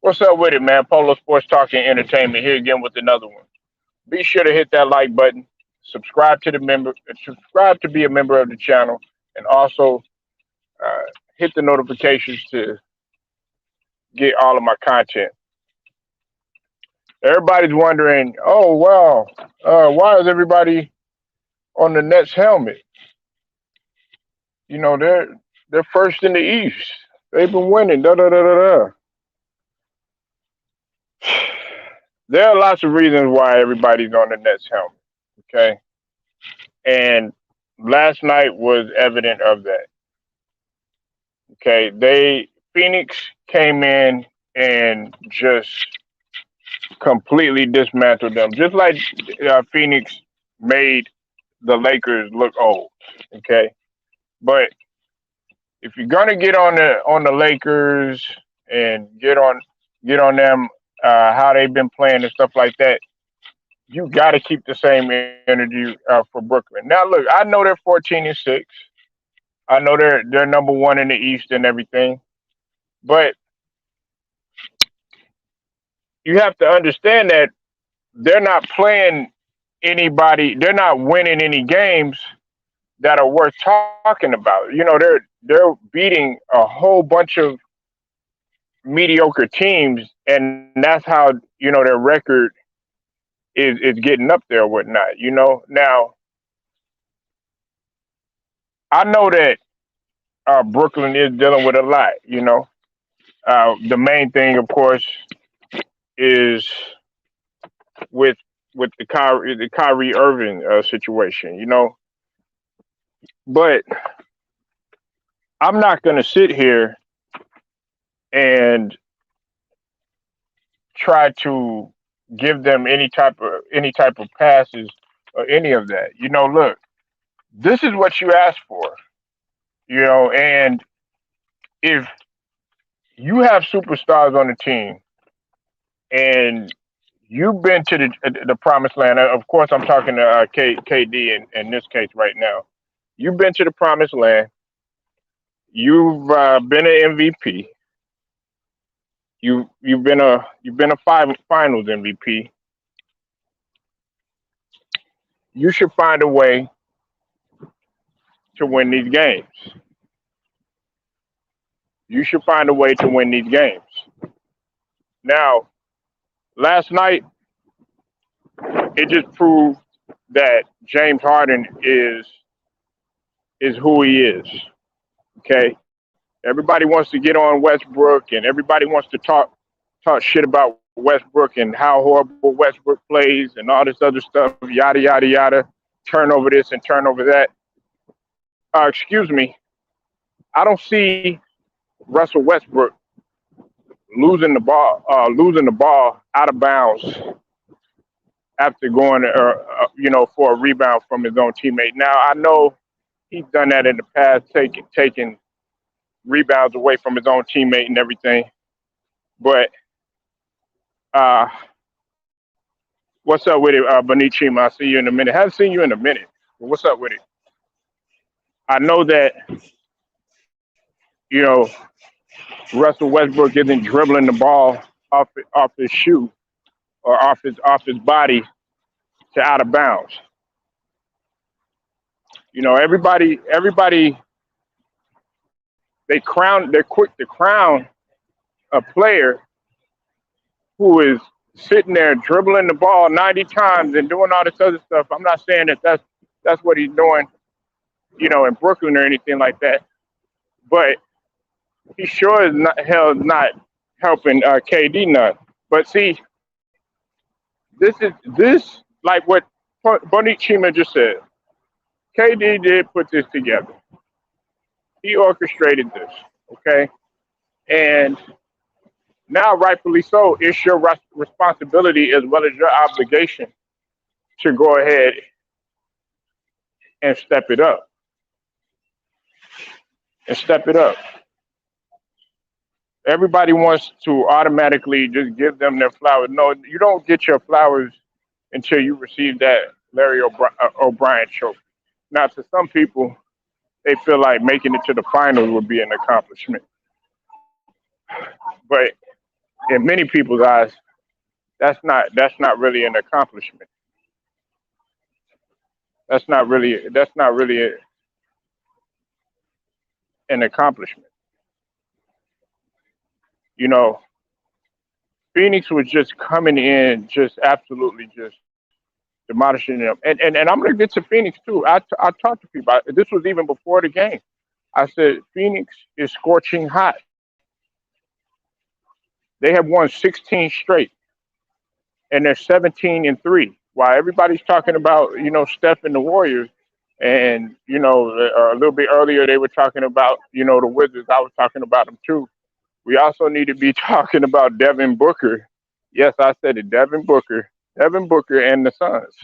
What's up with it, man? Polo Sports Talking Entertainment here again with another one. Be sure to hit that like button, subscribe to be a member of the channel, and also uh, hit the notifications to get all of my content. Everybody's wondering, oh wow, why is everybody on the Nets helmet? You know they're first in the East. They've been winning. Da da da da da. There are lots of reasons why everybody's on the Nets helmet. Okay, and last night was evident of that. Okay, they Phoenix came in and just completely dismantled them, just like Phoenix made the Lakers look old. Okay, but if you're gonna get on the Lakers and get on them, how they've been playing and stuff like that, you got to keep the same energy for Brooklyn. Now, look, I know they're 14-6. I know they're number one in the East and everything, but you have to understand that they're not playing anybody. They're not winning any games that are worth talking about. You know, they're beating a whole bunch of mediocre teams, and that's how their record is getting up there or whatnot. Now I know that Brooklyn is dealing with a lot. The main thing, of course, is with the Kyrie Irving situation. But I'm not going to sit here and try to give them any type of passes or any of that. Look, this is what you asked for. And if you have superstars on the team and you've been to the promised land, of course, I'm talking to KD in this case right now. You've been to the promised land. You've been an MVP. You've been a finals MVP. You should find a way to win these games. You should find a way to win these games. Now, last night it just proved that James Harden is who he is. Okay, everybody wants to get on Westbrook, and everybody wants to talk shit about Westbrook and how horrible Westbrook plays and all this other stuff, yada yada yada. Turn over this and turn over that. Excuse me. I don't see Russell Westbrook losing the ball out of bounds after going, for a rebound from his own teammate. Now I know he's done that in the past, taking rebounds away from his own teammate and everything. But uh, what's up with it, Benichima? I'll see you in a minute. Haven't seen you in a minute. But what's up with it? I know that you know Russell Westbrook isn't dribbling the ball off his shoe or off his body to out of bounds. Everybody they're quick to crown a player who is sitting there dribbling the ball 90 times and doing all this other stuff. I'm not saying that that's what he's doing, in Brooklyn or anything like that, but he sure is not helping KD none. But see, this like what Bonichima just said. KD did put this together. He orchestrated this, okay? And now, rightfully so, it's your responsibility as well as your obligation to go ahead and step it up. And step it up. Everybody wants to automatically just give them their flowers. No, you don't get your flowers until you receive that Larry O'Brien trophy. Now, to some people, they feel like making it to the finals would be an accomplishment. But in many people's eyes, that's not really an accomplishment. That's not really an accomplishment. You know, Phoenix was just coming in, just absolutely just demolishing them. And I'm gonna get to Phoenix too. I talked to people. This was even before the game. I said Phoenix is scorching hot. They have won 16 straight, and they're 17-3. While everybody's talking about Steph and the Warriors, and a little bit earlier they were talking about the Wizards. I was talking about them too. We also need to be talking about Devin Booker. Yes, I said it, Devin Booker. Devin Booker and the Suns.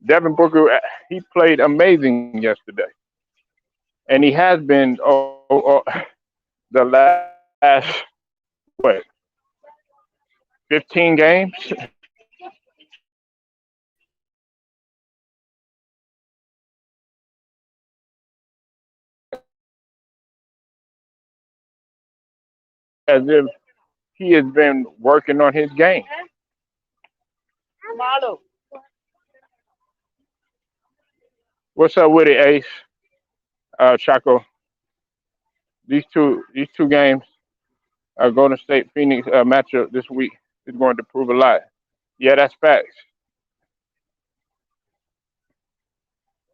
Devin Booker, he played amazing yesterday, and he has been the last what 15 games. As if he has been working on his game. What's up with it, Ace? Chaco. These two games, Golden State Phoenix matchup this week is going to prove a lot. Yeah, that's facts.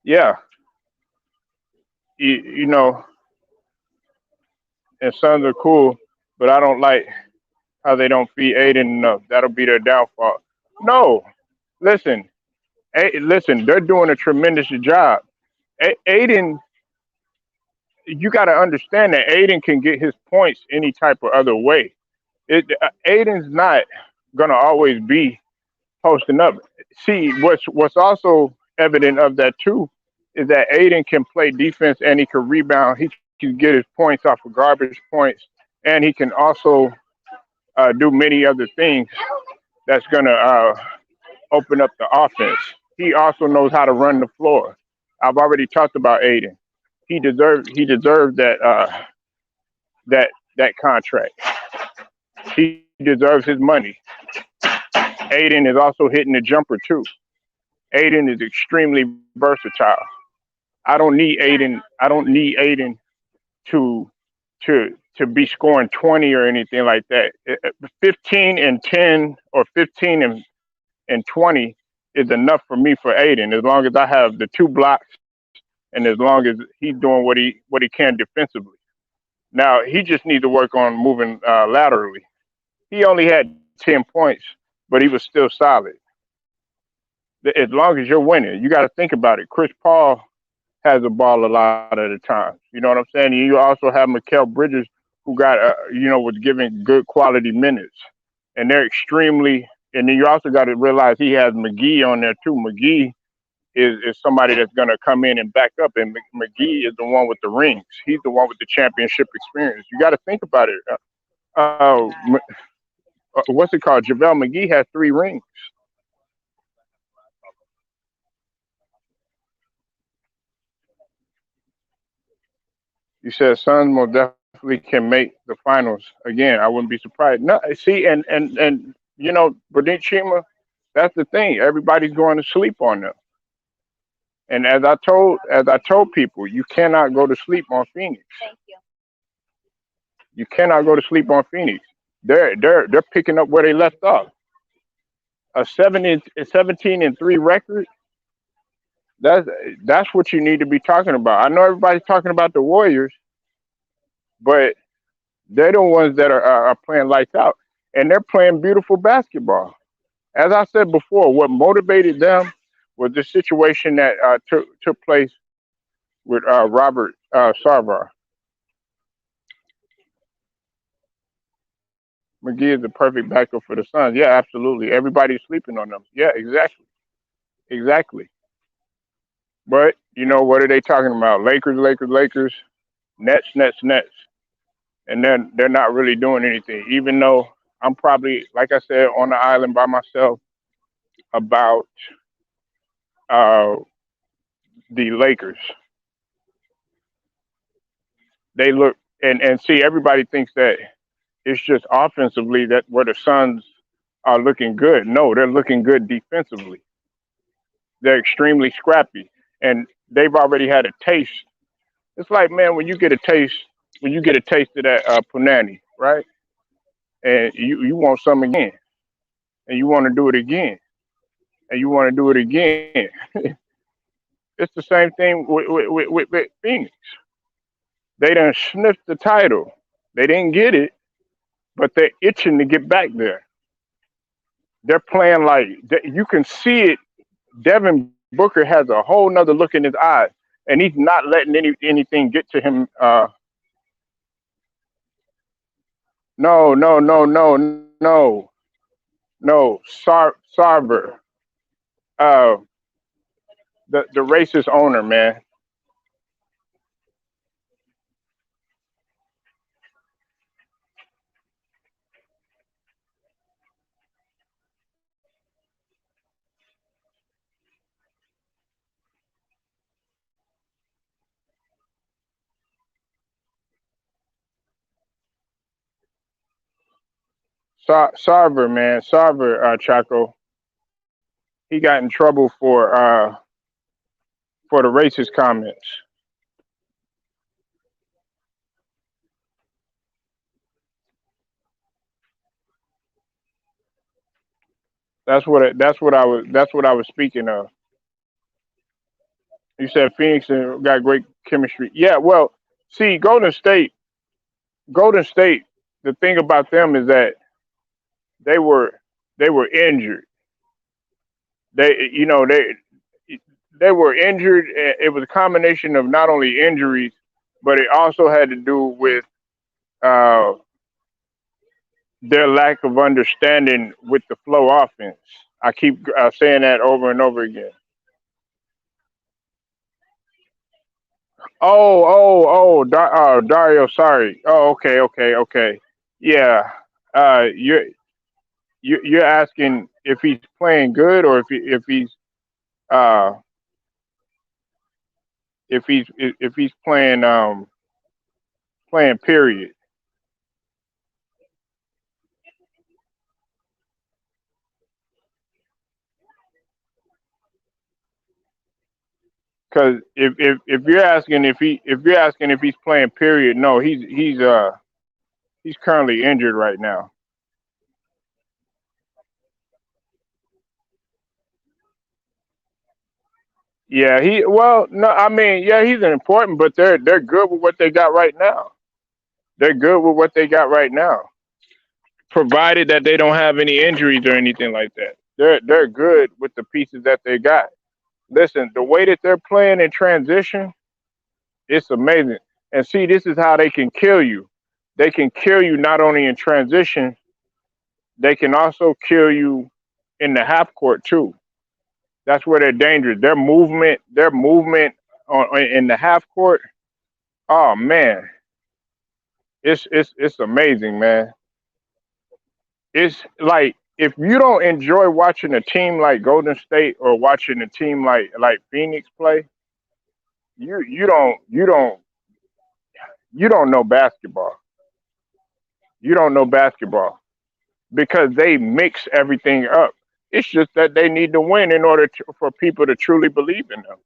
Yeah, you know, and Suns are cool, but I don't like how they don't feed Aiden enough. That'll be their downfall. No, listen, listen, they're doing a tremendous job. Aiden, you got to understand that Aiden can get his points any type of other way. Aiden's not gonna always be posting up. See, what's also evident of that too is that Aiden can play defense and he can rebound. He can get his points off of garbage points, and he can also do many other things that's gonna open up the offense. He also knows how to run the floor. I've already talked about Aiden. He deserved that contract. He deserves his money. Aiden is also hitting the jumper too. Aiden is extremely versatile. I don't need Aiden to to be scoring 20 or anything like that. 15 and 10 or 15 and 20 is enough for me for Aiden as long as I have the two blocks and as long as he's doing what he can defensively. Now he just needs to work on moving laterally. He only had 10 points, but he was still solid. As long as you're winning, you got to think about it. Chris Paul has a ball a lot of the time. You know what I'm saying? You also have Mikael Bridges, who got was giving good quality minutes, and they're extremely. And then you also got to realize he has McGee on there too. McGee is somebody that's going to come in and back up, and McGee is the one with the rings. He's the one with the championship experience. You got to think about it. What's it called? JaVale McGee has 3 rings. You said Suns most definitely can make the finals again. I wouldn't be surprised. No, see, and Bernard Chima, that's the thing. Everybody's going to sleep on them. And as I told people, you cannot go to sleep on Phoenix. You cannot go to sleep on Phoenix. They're picking up where they left off. A 17-3 record. That's that's what you need to be talking about. I know everybody's talking about the Warriors, but they're the ones that are playing lights out, and they're playing beautiful basketball. As I said before, what motivated them was the situation that took place with Robert Sarvar. McGee is the perfect backup for the Suns. Yeah, absolutely. Everybody's sleeping on them. Yeah, exactly, exactly. But what are they talking about? Lakers, Lakers, Lakers, Nets, Nets, Nets, and then they're not really doing anything. Even though I'm probably, like I said, on the island by myself about uh, the Lakers. They look and see everybody thinks that. It's just offensively that where the Suns are looking good. No, they're looking good defensively. They're extremely scrappy, and they've already had a taste. It's like, man, when you get a taste of that punani, right? And you want some again, and you want to do it again, and you want to do it again. It's the same thing with Phoenix. They done sniffed the title. They didn't get it, but they're itching to get back there. They're playing like you can see it. Devin Booker has a whole nother look in his eyes, and he's not letting anything get to him. No, no, no, no, no, no. Sarver, uh, the racist owner, man. Sarver, man. Sarver, Chaco. He got in trouble for the racist comments. That's what I was speaking of. You said Phoenix got great chemistry. Yeah, well, see, Golden State. The thing about them is that they were they were injured. They were injured. It was a combination of not only injuries, but it also had to do with uh, their lack of understanding with the flow offense. I keep saying that over and over again. Dario. Sorry. Oh, okay, okay, okay. Yeah. You're asking if he's playing good or uh if he's playing playing period. Because if you're asking if you're asking if he's playing period, no, he's currently injured right now. Yeah, he well no, I mean yeah, he's an important, but they're good with what they got right now. They're good with what they got right now, provided that they don't have any injuries or anything like that. They're good with the pieces that they got. Listen, the way that they're playing in transition, it's amazing. And see, this is how they can kill you. They can kill you not only in transition, they can also kill you in the half court too. That's where they're dangerous. Their movement in the half court. Oh man, it's amazing, man. It's like if you don't enjoy watching a team like Golden State or watching a team like Phoenix play, you don't know basketball. You don't know basketball because they mix everything up. It's just that they need to win in order for people to truly believe in them,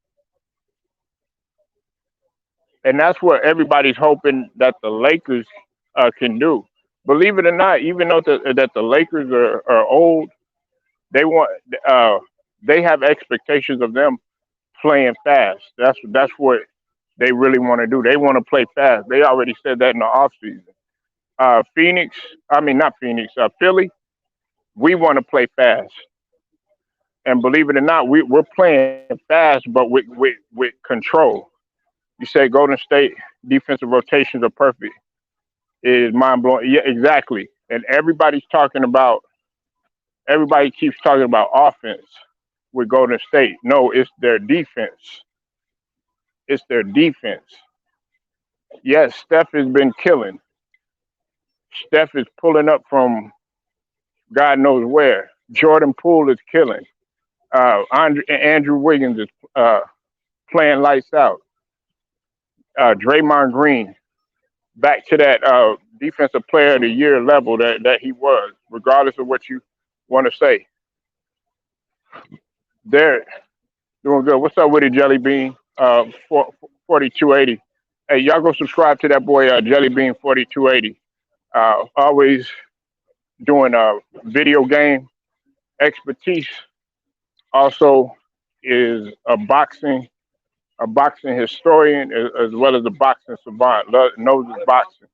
and that's what everybody's hoping that the Lakers can do. Believe it or not, even though that the Lakers are old, they want uh, they have expectations of them playing fast. That's what they really want to do. They want to play fast. They already said that in the offseason. Phoenix, I mean not Phoenix, Philly, we want to play fast. And believe it or not, we're playing fast, but with control. You say Golden State defensive rotations are perfect. It is mind blowing. Yeah, exactly. And everybody keeps talking about offense with Golden State. No, it's their defense. It's their defense. Yes, Steph has been killing. Steph is pulling up from God knows where. Jordan Poole is killing. Andrew Wiggins is playing lights out. Draymond Green. back to that defensive player of the year level that he was, regardless of what you want to say. They're doing good. What's up with it, Jelly Bean? 4280. Hey, y'all go subscribe to that boy, Jelly Bean 4280. Always doing video game expertise. Also is a boxing historian as well as a boxing savant. Knows his boxing.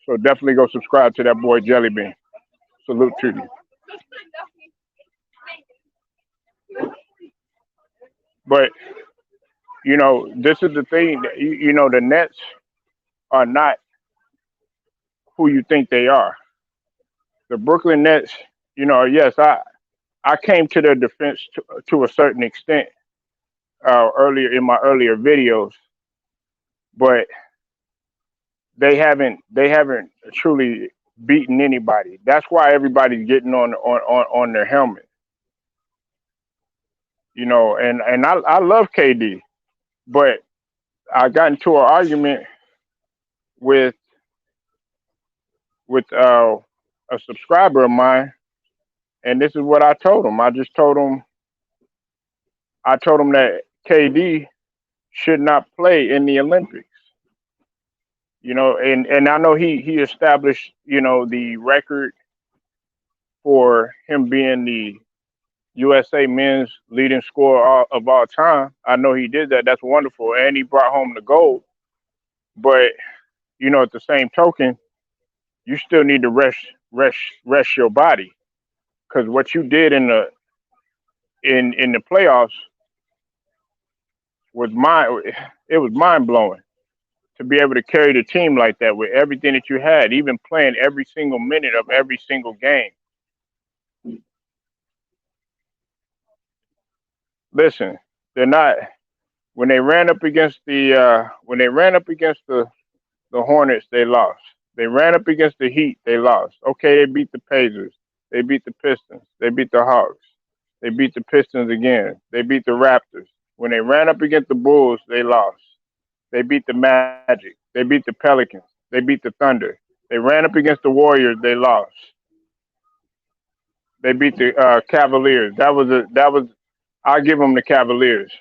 So definitely go subscribe to that boy Jelly Bean. Salute to you. But this is the thing. The Nets are not who you think they are. The Brooklyn Nets. Yes, I came to their defense to a certain extent earlier in my earlier videos, but they haven't truly beaten anybody. That's why everybody's getting on their helmet. And I love KD, but I got into an argument with with a subscriber of mine, and this is what I told him. I told him that KD should not play in the Olympics. And I know he established the record for him being the USA men's leading scorer of all time. I know he did that. That's wonderful, and he brought home the gold. But at the same token, you still need to rest your body, because what you did in the playoffs was it was mind blowing to be able to carry the team like that with everything that you had, even playing every single minute of every single game. Listen, they're not when they ran up against the Hornets, they lost. They ran up against the Heat, they lost. Okay, they beat the Pacers, they beat the Pistons, they beat the Hawks, they beat the Pistons again, they beat the Raptors. When they ran up against the Bulls, they lost. They beat the Magic, they beat the Pelicans, they beat the Thunder. They ran up against the Warriors, they lost. They beat the Cavaliers. That was. I give them the Cavaliers.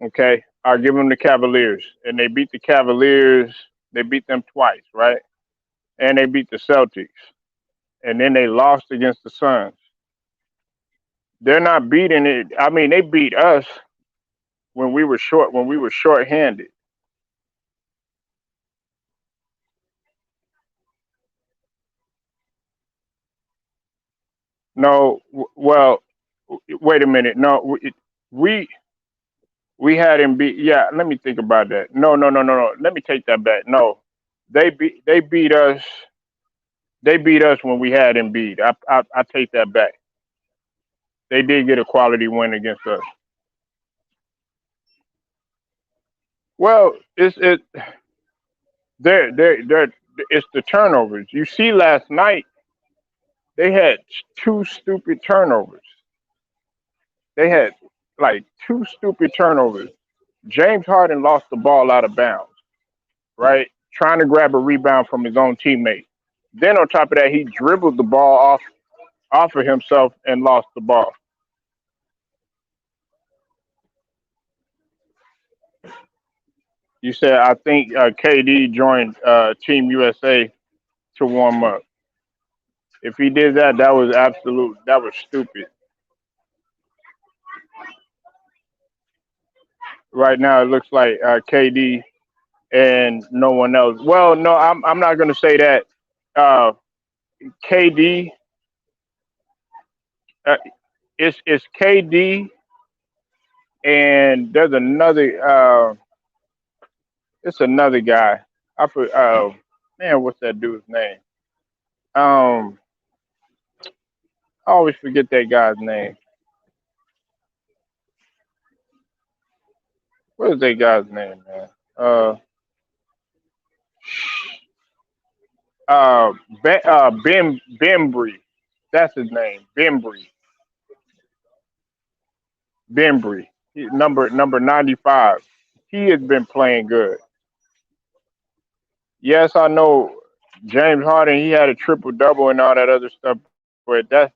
Okay, I give them the Cavaliers, and they beat the Cavaliers. They beat them twice, right? And they beat the Celtics, and then they lost against the Suns. They're not beating it. I mean, they beat us when we were short-handed. No, well, wait a minute. No, we we had him beat. Yeah, let me think about that. No, no, no, no, no. Let me take that back. No, they beat us. They beat us when we had him beat. I take that back. They did get a quality win against us. Well, they're it's the turnovers. You see, last night they had two stupid turnovers. They had like two stupid turnovers. James Harden lost the ball out of bounds, right? Trying to grab a rebound from his own teammate. Then on top of that, he dribbled the ball off of himself and lost the ball. You said I think KD joined Team USA to warm up. If he did that, that was absolute. That was stupid. Right now, it looks like KD and no one else. Well, no, I'm not going to say that. KD, uh, it's KD, and there's another. It's another guy. Man, what's that dude's name? Um, I always forget that guy's name. What is that guy's name, man? Uh, uh, Ben Bembry. That's his name, Bembry. Bembry. Number 95. He has been playing good. Yes, I know James Harden. He had a triple double and all that other stuff, but that's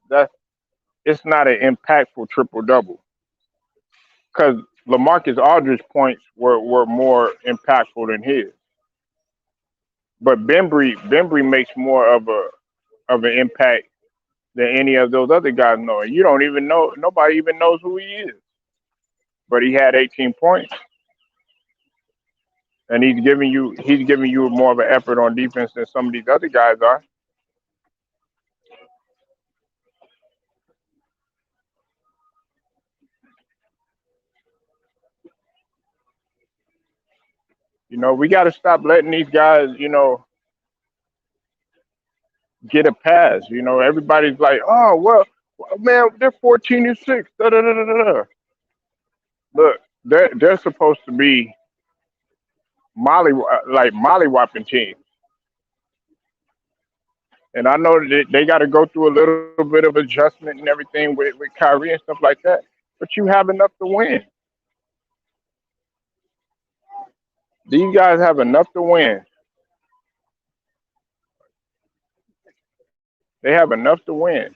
it's not an impactful triple double because LaMarcus Aldridge points were more impactful than his. But Bembry makes more of an impact than any of those other guys know. And you don't even know, nobody even knows who he is. But he had 18 points, and he's giving you more of an effort on defense than some of these other guys are. We got to stop letting these guys, get a pass. Everybody's like, oh well, man, they're 14-6. Da, da, da, da, da, da. Look, they're supposed to be molly whopping teams. And I know that they got to go through a little bit of adjustment and everything with Kyrie and stuff like that. But you have enough to win. These guys have enough to win. They have enough to win.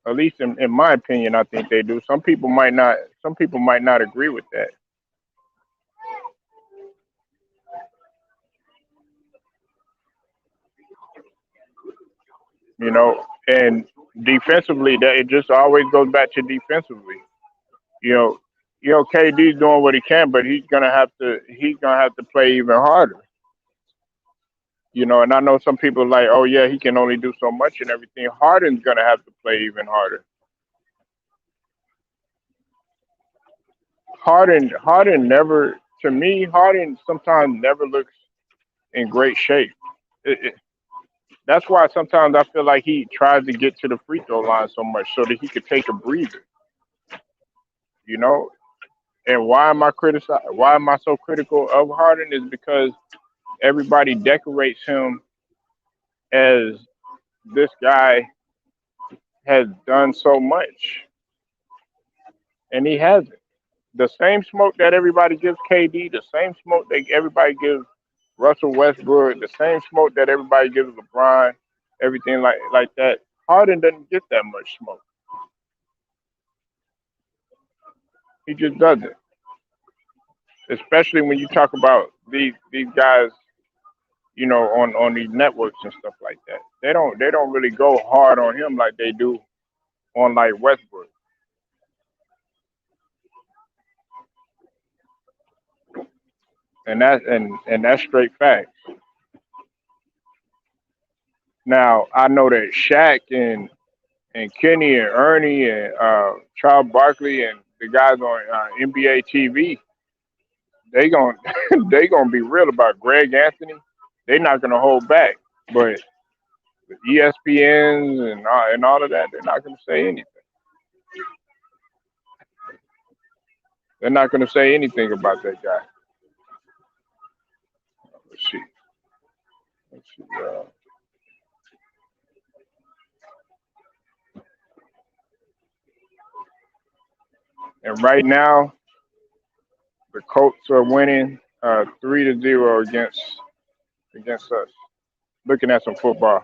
At least in my opinion, I think they do. Some people might not. Some people might not agree with that. And defensively, that it just always goes back to defensively. You know, KD's doing what he can, but he's gonna have to play even harder. And I know some people are like, oh yeah, he can only do so much and everything. Harden's gonna have to play even harder. Harden never, to me, Harden sometimes never looks in great shape. That's why sometimes I feel like he tries to get to the free throw line so much so that he could take a breather. You know, and why am I so critical of Harden is because everybody decorates him as this guy has done so much, and he hasn't. The same smoke that everybody gives KD, the same smoke that everybody gives Russell Westbrook, the same smoke that everybody gives LeBron, everything like that. Harden doesn't get that much smoke. He just doesn't. Especially when you talk about these guys, on these networks and stuff like that. They don't really go hard on him like they do on like Westbrook. And that's straight facts. Now I know that Shaq and Kenny and Ernie and Charles Barkley and the guys on NBA TV, they gon' they gonna be real about Greg Anthony. They not gonna hold back, but the ESPNs and all of that, they're not gonna say anything. They're not gonna say anything about that guy. Let's see. Let's see. And right now, the Colts are winning 3-0 against us. Looking at some football,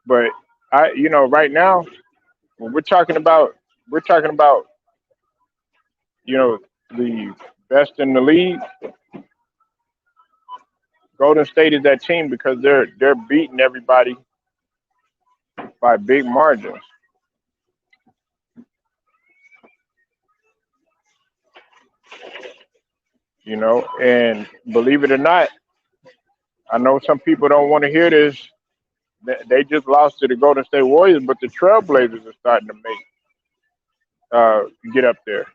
but right now, when we're talking about you know the best in the league. Golden State is that team because they're beating everybody by big margins. And believe it or not, I know some people don't want to hear this. They just lost to the Golden State Warriors, but the Trailblazers are starting to uh, get up there.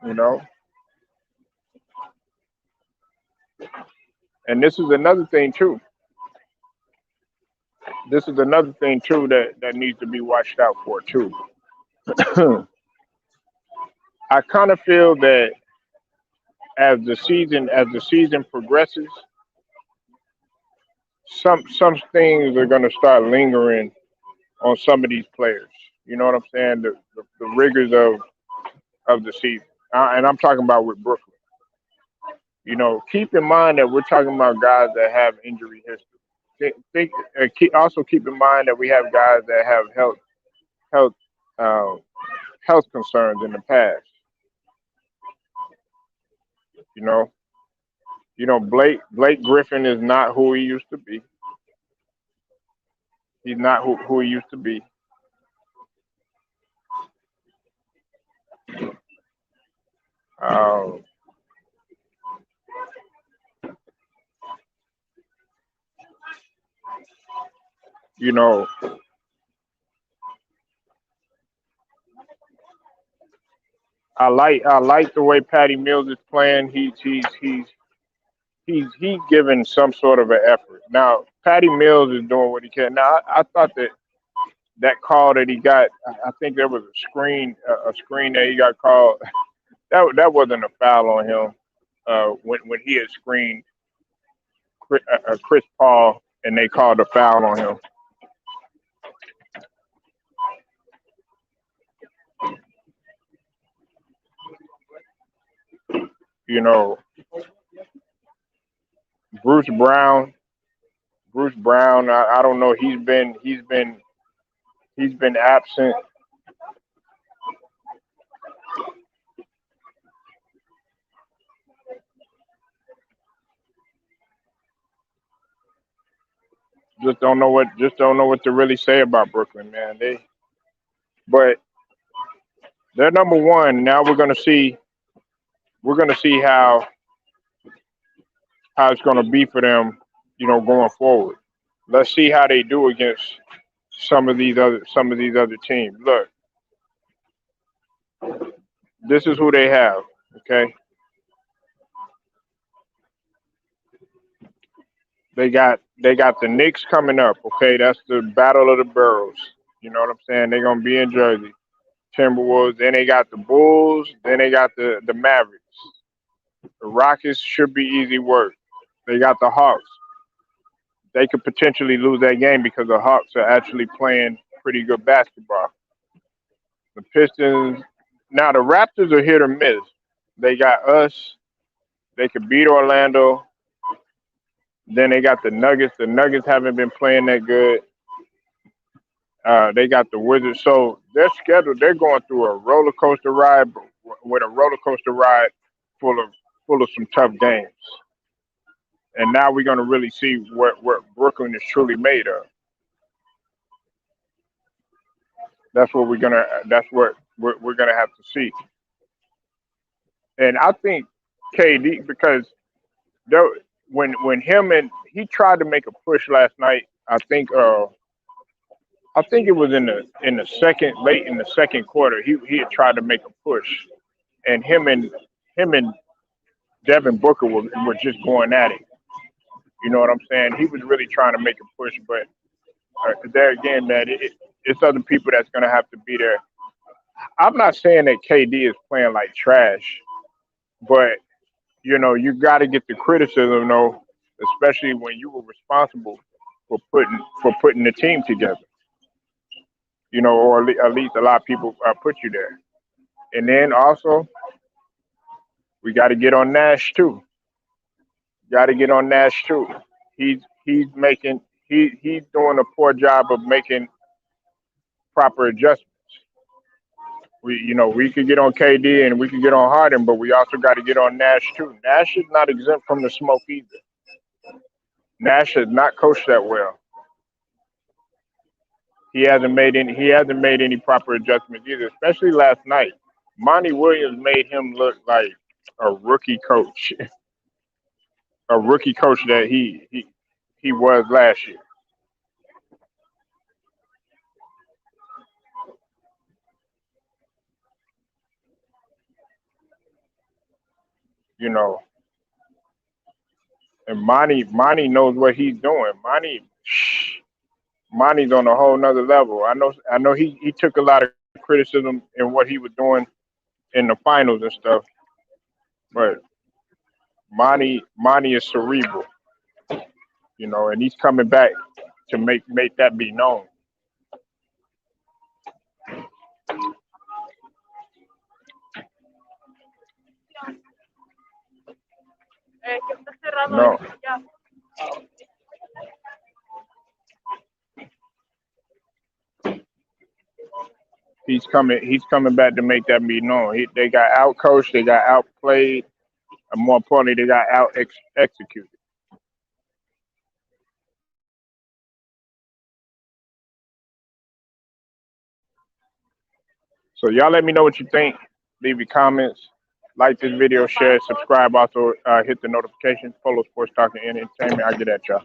You know, and this is another thing too. This is another thing too that needs to be watched out for too. I kind of feel that as the season progresses, some things are gonna start lingering on some of these players. You know what I'm saying? The rigors of the season, and I'm talking about with Brooklyn. Keep in mind that we're talking about guys that have injury history. Also keep in mind that we have guys that have health uh, health concerns in the past. You know, Blake Griffin is not who he used to be. He's not who he used to be. Um, you know, I like the way Patty Mills is playing. He's giving some sort of an effort. Now, Patty Mills is doing what he can. Now, I thought that call that he got, I think there was a screen that he got called. That wasn't a foul on him. When he had screened Chris Paul and they called a foul on him. You know, Bruce Brown, Bruce Brown. I don't know. He's been absent. Just don't know what to really say about Brooklyn, man. But they're number one. Now we're gonna see how it's gonna be for them, going forward. Let's see how they do against some of these other teams. Look, this is who they have. Okay, they got the Knicks coming up. Okay, that's the battle of the boroughs. You know what I'm saying? They're gonna be in Jersey. Timberwolves. Then they got the Bulls. Then they got the Mavericks. The Rockets should be easy work. They got the Hawks. They could potentially lose that game because the Hawks are actually playing pretty good basketball. The Pistons. Now the Raptors are hit or miss. They got us. They could beat Orlando. Then they got the Nuggets. The Nuggets haven't been playing that good. They got the Wizards. So their schedule, they're going through a roller coaster ride, with a roller coaster ride full of full of some tough games. And now we're going to really see what Brooklyn is truly made of. That's what we're gonna have to see. And I think KD, because there, when him and he tried to make a push last night. I think it was in the second, late in the second quarter. He had tried to make a push, and him and Devin Booker were just going at it. You know what I'm saying? He was really trying to make a push, but there again, man, it's other people that's gonna have to be there. I'm not saying that KD is playing like trash, but you got to get the criticism, though, especially when you were responsible for putting the team together. Or at least a lot of people put you there. And then also we got to get on Nash too. Got to get on Nash too. He's making he's doing a poor job of making proper adjustments. We could get on KD and we could get on Harden, but we also got to get on Nash too. Nash is not exempt from the smoke either. Nash has not coached that well. He hasn't made any proper adjustments either, especially last night. Monty Williams made him look like a rookie coach, a rookie coach that he was last year. You know, and Monty knows what he's doing. Monty's on a whole nother level. I know he took a lot of criticism in what he was doing in the finals and stuff, but Monty is cerebral, you know, and he's coming back to make that be known. No, he's coming. He's coming back to make that be known. They got out coached. They got outplayed, and more importantly, they got out executed. So y'all let me know what you think. Leave your comments. Like this video, share, subscribe. Also, hit the notification. Polo Sports Talking Entertainment. I get at y'all.